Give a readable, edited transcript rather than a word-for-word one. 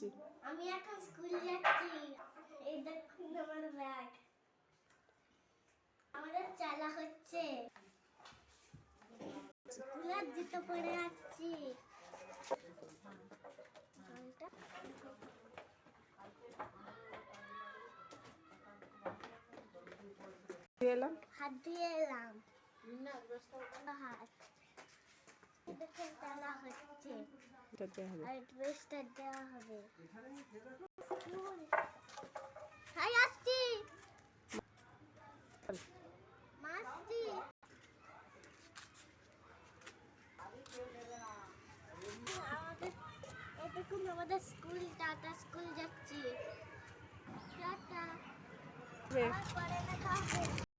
যাচ্ছি। আমি এখন স্কুল যাচ্ছি। এই দেখুন আমার ব্যাগ। আমাদের চালা হচ্ছে। স্কুলের জুতো পরে যাচ্ছি। এলাম হাত দিয়ে এলাম। হাত দেখে চালা হচ্ছে। আর ড্রেসটা দেওয়া হবে। হাই আসছি। মাসি দেখুন আমাদের স্কুল টাটা স্কুল যাচ্ছি। টাটা। পরে দেখা হবে।